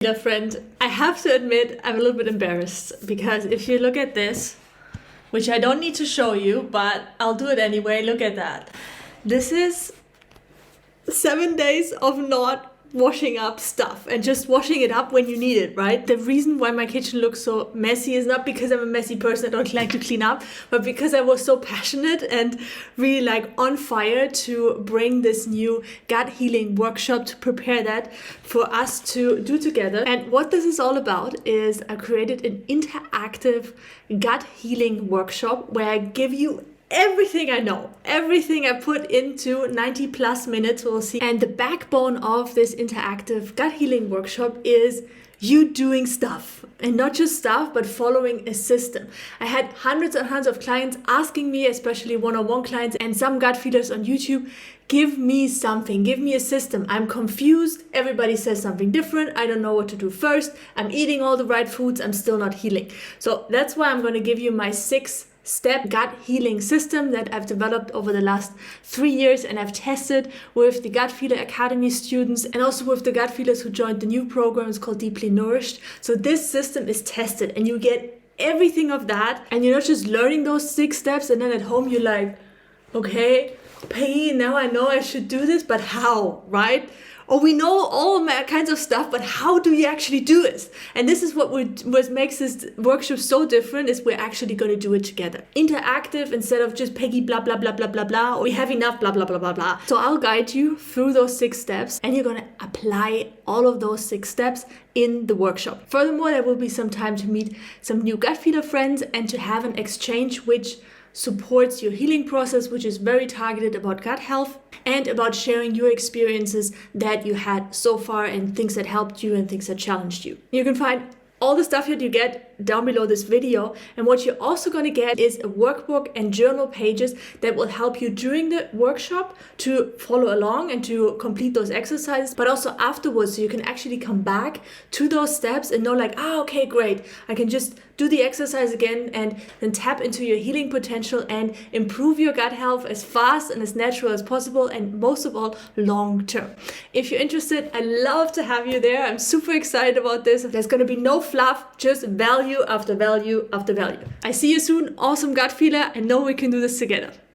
Dear friend, I have to admit I'm a little bit embarrassed because if you look at this, which I don't need to show you, but I'll do it anyway, look at that. This is 7 days of not washing up stuff and just washing it up when you need it, right? The reason why my kitchen looks so messy is not because I'm a messy person, I don't like to clean up, but because I was so passionate and really like on fire to bring this new gut healing workshop to prepare that for us to do together. And what this is all about is I created an interactive gut healing workshop where I give you everything I know, everything I put into 90 plus minutes, we'll see. And the backbone of this interactive gut healing workshop is you doing stuff, and not just stuff, but following a system. I had hundreds and hundreds of clients asking me, especially one-on-one clients and some gut feelers on YouTube, give me something, give me a system. I'm confused. Everybody says something different. I don't know what to do first. I'm eating all the right foods. I'm still not healing. So that's why I'm going to give you my 6-step gut healing system that I've developed over the last 3 years, and I've tested with the Gut Feeler Academy students and also with the gut feelers who joined the new program. It's called Deeply Nourished. So this system is tested and you get everything of that, and you're not just learning those 6 steps and then at home you're like, okay, Peggy, now I know I should do this, but how, right? Or we know all kinds of stuff, but how do you actually do this? And this is what makes this workshop so different, is we're actually going to do it together. Interactive instead of just Peggy blah, blah, blah, blah, blah, blah, or we have enough blah, blah, blah, blah, blah. So I'll guide you through those 6 steps and you're going to apply all of those 6 steps in the workshop. Furthermore, there will be some time to meet some new gut feeler friends and to have an exchange which supports your healing process, which is very targeted about gut health and about sharing your experiences that you had so far and things that helped you and things that challenged you. You can find all the stuff that you get down below this video, and what you're also going to get is a workbook and journal pages that will help you during the workshop to follow along and to complete those exercises, but also afterwards, so you can actually come back to those steps and know like, okay, great, I can just do the exercise again and then tap into your healing potential and improve your gut health as fast and as natural as possible, and most of all, long term. If you're interested, I'd love to have you there. I'm super excited about this. There's going to be no fluff, just value after value after value. I see you soon. Awesome gut feeler. I know we can do this together.